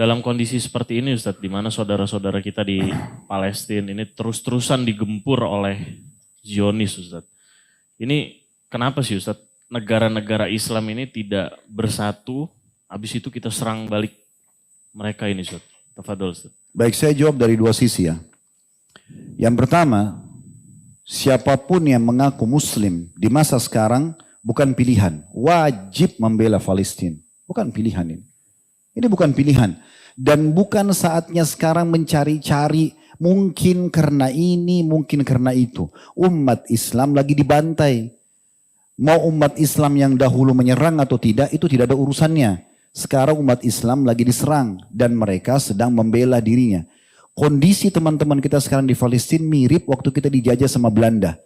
dalam kondisi seperti ini Ustadz, di mana saudara-saudara kita di Palestina ini terus-terusan digempur oleh Zionis Ustadz. Ini kenapa sih Ustadz negara-negara Islam ini tidak bersatu, habis itu kita serang balik mereka ini Ustadz? Tafadhol Ustadz. Baik, saya jawab dari dua sisi ya. Yang pertama, siapapun yang mengaku muslim di masa sekarang bukan pilihan. Wajib membela Palestina. Bukan pilihan ini. Ini bukan pilihan. Dan bukan saatnya sekarang mencari-cari mungkin karena ini, mungkin karena itu. Umat Islam lagi dibantai. Mau umat Islam yang dahulu menyerang atau tidak, itu tidak ada urusannya. Sekarang umat Islam lagi diserang dan mereka sedang membela dirinya. Kondisi teman-teman kita sekarang di Palestina mirip waktu kita dijajah sama Belanda.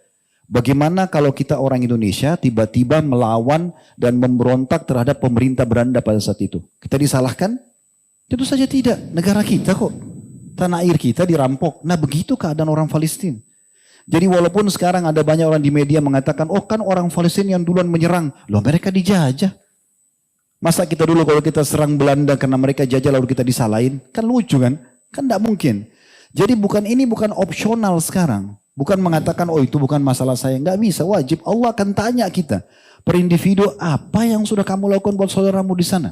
Bagaimana kalau kita orang Indonesia tiba-tiba melawan dan memberontak terhadap pemerintah Belanda pada saat itu? Kita disalahkan? Tentu saja tidak. Negara kita kok. Tanah air kita dirampok. Nah begitu keadaan orang Palestina. Jadi walaupun sekarang ada banyak orang di media mengatakan, oh kan orang Palestina yang duluan menyerang. Loh mereka dijajah. Masa kita dulu kalau kita serang Belanda karena mereka jajah lalu kita disalahin? Kan lucu kan? Kan tidak mungkin. Jadi ini bukan opsional sekarang. Bukan mengatakan, oh itu bukan masalah saya. Nggak bisa, wajib. Allah akan tanya kita. Per individu, apa yang sudah kamu lakukan buat saudaramu di sana?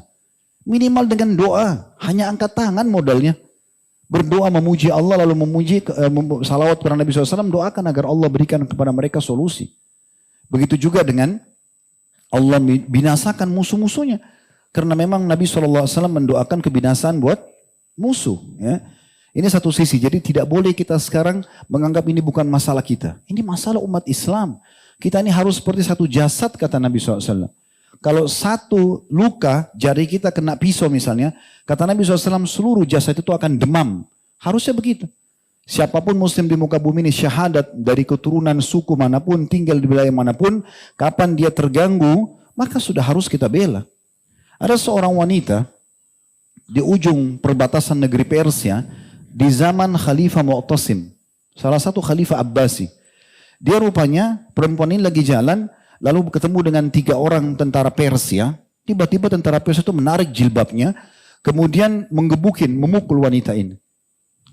Minimal dengan doa. Hanya angkat tangan modalnya. Berdoa memuji Allah lalu memuji salawat kepada Nabi SAW. Doakan agar Allah berikan kepada mereka solusi. Begitu juga dengan Allah binasakan musuh-musuhnya. Karena memang Nabi SAW mendoakan kebinasaan buat musuh. Ya. Ini satu sisi. Jadi tidak boleh kita sekarang menganggap ini bukan masalah kita. Ini masalah umat Islam. Kita ini harus seperti satu jasad kata Nabi SAW. Kalau satu luka, jari kita kena pisau misalnya, kata Nabi SAW seluruh jasad itu akan demam. Harusnya begitu. Siapapun muslim di muka bumi ini syahadat dari keturunan suku manapun, tinggal di wilayah manapun, kapan dia terganggu, maka sudah harus kita bela. Ada seorang wanita di ujung perbatasan negeri Persia di zaman Khalifah Mu'tasim, salah satu Khalifah Abbasi. Dia rupanya perempuan ini lagi jalan lalu ketemu dengan 3 orang tentara Persia. Tiba-tiba tentara Persia itu menarik jilbabnya, kemudian menggebukin, memukul wanita ini.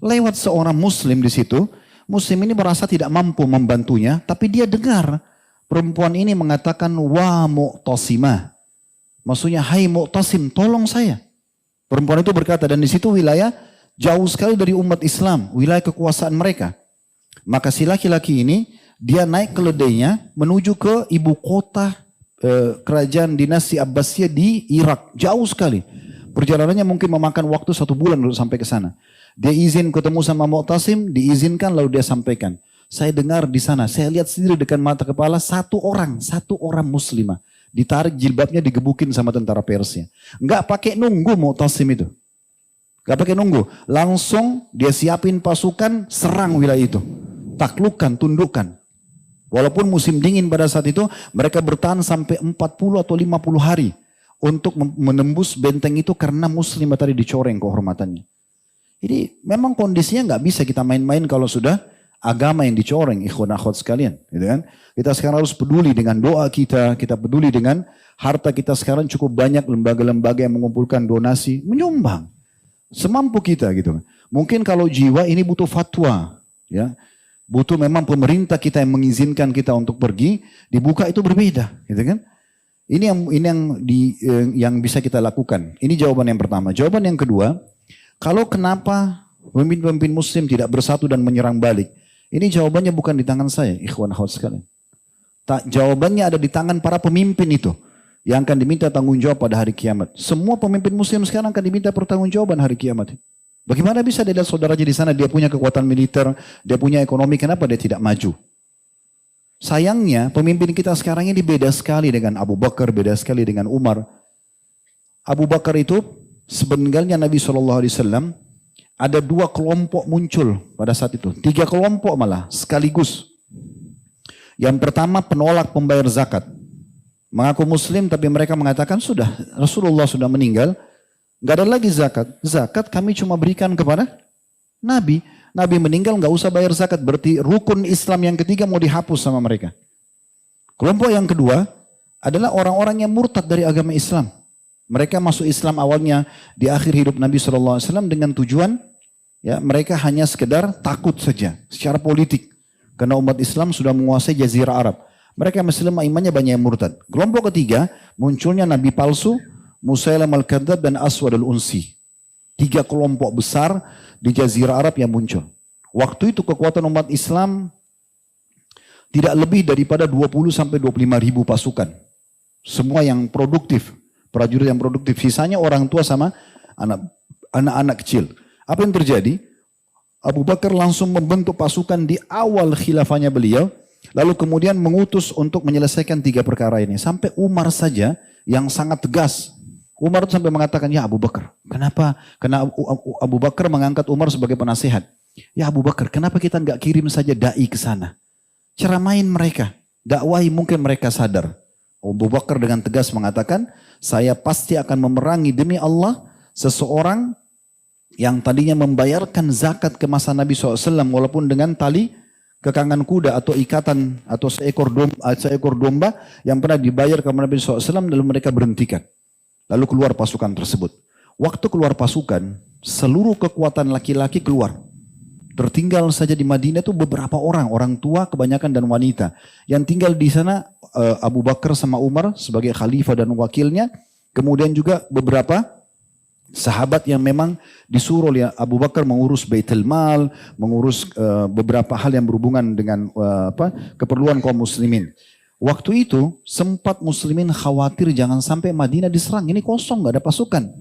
Lewat seorang muslim di situ, muslim ini merasa tidak mampu membantunya, tapi dia dengar perempuan ini mengatakan wa Mu'tasimah. Maksudnya, hai Mu'tasim, tolong saya. Perempuan itu berkata, dan di situ wilayah jauh sekali dari umat Islam, wilayah kekuasaan mereka. Maka si laki-laki ini, dia naik keledainya menuju ke ibu kota kerajaan dinasti Abbasiyah di Irak. Jauh sekali. Perjalanannya mungkin memakan waktu 1 bulan untuk sampai ke sana. Dia izin ketemu sama Mu'tasim, diizinkan lalu dia sampaikan. Saya dengar di sana, saya lihat sendiri dengan mata kepala satu orang muslimah. Ditarik jilbabnya, digebukin sama tentara Persia. Enggak pakai nunggu Mu'tasim itu. Enggak pakai nunggu. Langsung dia siapin pasukan, serang wilayah itu. Taklukkan, tundukkan. Walaupun musim dingin pada saat itu, mereka bertahan sampai 40 atau 50 hari. Untuk menembus benteng itu karena muslim tadi dicoreng kehormatannya. Jadi memang kondisinya nggak bisa kita main-main kalau sudah agama yang dicoreng, ikhwan akhwat sekalian, gitu kan? Kita sekarang harus peduli dengan doa kita peduli dengan harta kita sekarang cukup banyak lembaga-lembaga yang mengumpulkan donasi, menyumbang semampu kita gitu. Mungkin kalau jiwa ini butuh fatwa, ya, butuh memang pemerintah kita yang mengizinkan kita untuk pergi, dibuka itu berbeda, gitu kan? Ini yang bisa kita lakukan. Ini jawaban yang pertama. Jawaban yang kedua, kalau kenapa pemimpin-pemimpin muslim tidak bersatu dan menyerang balik? Ini jawabannya bukan di tangan saya, ikhwan akhwat sekalian. Jawabannya ada di tangan para pemimpin itu. Yang akan diminta tanggung jawab pada hari kiamat. Semua pemimpin muslim sekarang akan diminta pertanggungjawaban hari kiamat. Bagaimana bisa dia lihat saudaranya di sana, dia punya kekuatan militer, dia punya ekonomi, kenapa dia tidak maju? Sayangnya pemimpin kita sekarang ini beda sekali dengan Abu Bakar, beda sekali dengan Umar. Abu Bakar itu sebenarnya Nabi SAW ada 2 kelompok muncul pada saat itu. 3 kelompok malah sekaligus. Yang pertama penolak pembayar zakat. Mengaku muslim tapi mereka mengatakan sudah Rasulullah sudah meninggal. Gak ada lagi zakat. Zakat kami cuma berikan kepada Nabi. Nabi meninggal gak usah bayar zakat. Berarti rukun Islam yang ketiga mau dihapus sama mereka. Kelompok yang kedua adalah orang-orang yang murtad dari agama Islam. Mereka masuk Islam awalnya di akhir hidup Nabi SAW dengan tujuan ya mereka hanya sekedar takut saja secara politik. Karena umat Islam sudah menguasai Jazirah Arab. Mereka Muslim imannya banyak yang murtad. Kelompok ketiga munculnya Nabi palsu, Musailam al-Kadzdzab dan Aswad al-Unsi. 3 kelompok besar di Jazirah Arab yang muncul. Waktu itu kekuatan umat Islam tidak lebih daripada 20 sampai 25 ribu pasukan. Semua yang produktif. Prajurit yang produktif, sisanya orang tua sama anak-anak kecil. Apa yang terjadi? Abu Bakar langsung membentuk pasukan di awal khilafahnya beliau, lalu kemudian mengutus untuk menyelesaikan 3 perkara ini. Sampai Umar saja yang sangat tegas. Umar itu sampai mengatakan, ya Abu Bakar, kenapa? Karena Abu Bakar mengangkat Umar sebagai penasehat. Ya Abu Bakar, kenapa kita nggak kirim saja dai ke sana? Ceramain mereka, dakwahi mungkin mereka sadar. Abu Bakar dengan tegas mengatakan, saya pasti akan memerangi demi Allah seseorang yang tadinya membayarkan zakat ke masa Nabi SAW walaupun dengan tali kekangan kuda atau ikatan atau seekor domba yang pernah dibayar kepada Nabi SAW lalu mereka berhentikan. Lalu keluar pasukan tersebut. Waktu keluar pasukan, seluruh kekuatan laki-laki keluar. Tertinggal saja di Madinah itu beberapa orang tua kebanyakan dan wanita. Yang tinggal di sana Abu Bakar sama Umar sebagai khalifah dan wakilnya. Kemudian juga beberapa sahabat yang memang disuruh oleh Abu Bakar mengurus Baitul Mal, mengurus beberapa hal yang berhubungan dengan keperluan kaum muslimin. Waktu itu sempat muslimin khawatir jangan sampai Madinah diserang. Ini kosong, gak ada pasukan.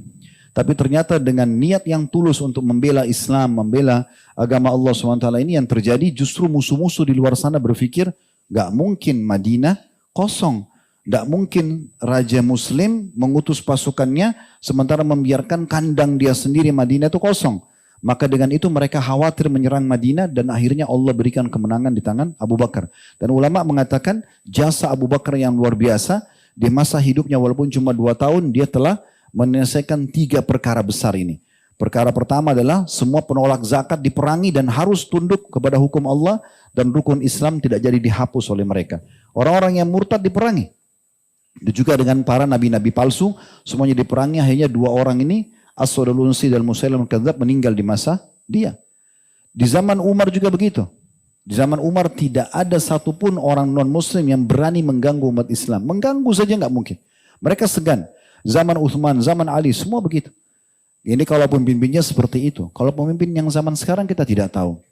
Tapi ternyata dengan niat yang tulus untuk membela Islam, membela agama Allah SWT ini yang terjadi justru musuh-musuh di luar sana berpikir gak mungkin Madinah kosong. Gak mungkin Raja Muslim mengutus pasukannya sementara membiarkan kandang dia sendiri Madinah itu kosong. Maka dengan itu mereka khawatir menyerang Madinah dan akhirnya Allah berikan kemenangan di tangan Abu Bakar. Dan ulama mengatakan jasa Abu Bakar yang luar biasa di masa hidupnya walaupun cuma 2 tahun dia telah menyelesaikan 3 perkara besar ini. Perkara pertama adalah semua penolak zakat diperangi dan harus tunduk kepada hukum Allah dan rukun Islam tidak jadi dihapus oleh mereka. Orang-orang yang murtad diperangi. Itu juga dengan para nabi-nabi palsu semuanya diperangi, akhirnya 2 orang ini Aswad al-Unsi dan Musailam al-Kadzdzab meninggal di masa dia. Di zaman Umar juga begitu. Di zaman Umar tidak ada satupun orang non-muslim yang berani mengganggu umat Islam. Mengganggu saja nggak mungkin. Mereka segan. Zaman Uthman, zaman Ali, semua begitu. Ini kalau pemimpinnya seperti itu. Kalau pemimpin yang zaman sekarang kita tidak tahu.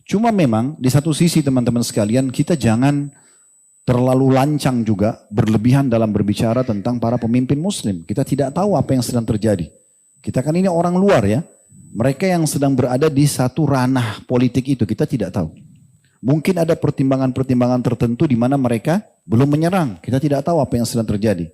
Cuma memang di satu sisi teman-teman sekalian kita jangan terlalu lancang juga berlebihan dalam berbicara tentang para pemimpin muslim. Kita tidak tahu apa yang sedang terjadi. Kita kan ini orang luar ya. Mereka yang sedang berada di satu ranah politik itu kita tidak tahu. Mungkin ada pertimbangan-pertimbangan tertentu di mana mereka belum menyerang. Kita tidak tahu apa yang sedang terjadi.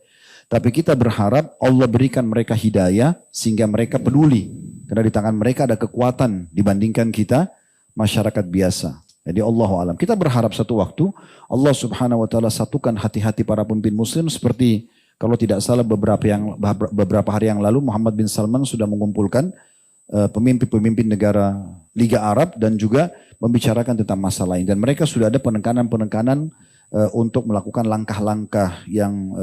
Tapi kita berharap Allah berikan mereka hidayah sehingga mereka peduli. Karena di tangan mereka ada kekuatan dibandingkan kita masyarakat biasa. Jadi Allahu a'lam. Kita berharap satu waktu Allah Subhanahu wa taala satukan hati-hati para pemimpin muslim seperti kalau tidak salah beberapa hari yang lalu Muhammad bin Salman sudah mengumpulkan pemimpin-pemimpin negara Liga Arab dan juga membicarakan tentang masalah ini. Dan mereka sudah ada penekanan-penekanan untuk melakukan langkah-langkah yang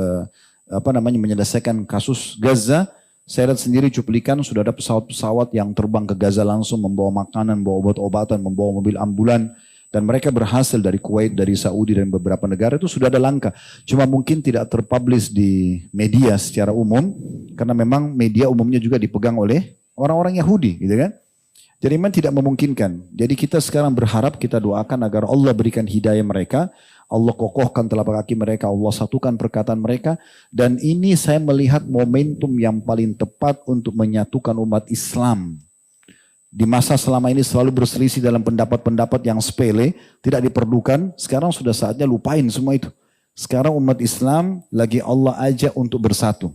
menyelesaikan kasus Gaza. Saya lihat sendiri cuplikan sudah ada pesawat-pesawat yang terbang ke Gaza langsung membawa makanan, membawa obat-obatan, membawa mobil ambulan. Dan mereka berhasil dari Kuwait, dari Saudi dan beberapa negara itu sudah ada langkah. Cuma mungkin tidak terpublish di media secara umum. Karena memang media umumnya juga dipegang oleh orang-orang Yahudi gitu kan. Jadi memang tidak memungkinkan. Jadi kita sekarang berharap kita doakan agar Allah berikan hidayah mereka. Allah kokohkan telapak kaki mereka, Allah satukan perkataan mereka. Dan ini saya melihat momentum yang paling tepat untuk menyatukan umat Islam. Di masa selama ini selalu berselisih dalam pendapat-pendapat yang sepele, tidak diperlukan. Sekarang sudah saatnya lupain semua itu. Sekarang umat Islam lagi Allah ajak untuk bersatu.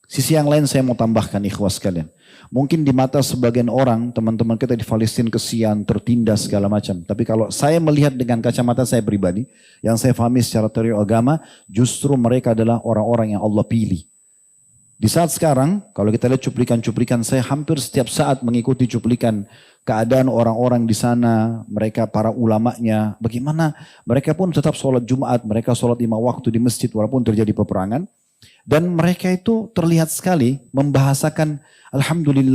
Sisi yang lain saya mau tambahkan ikhwas sekalian. Mungkin di mata sebagian orang, teman-teman kita di Palestina kesian, tertindas segala macam. Tapi kalau saya melihat dengan kacamata saya pribadi, yang saya pahami secara teori agama, justru mereka adalah orang-orang yang Allah pilih. Di saat sekarang, kalau kita lihat cuplikan-cuplikan, saya hampir setiap saat mengikuti cuplikan keadaan orang-orang di sana, mereka para ulamanya, bagaimana mereka pun tetap sholat Jumat, mereka sholat 5 waktu di masjid walaupun terjadi peperangan. Dan mereka itu terlihat sekali membahasakan Alhamdulillah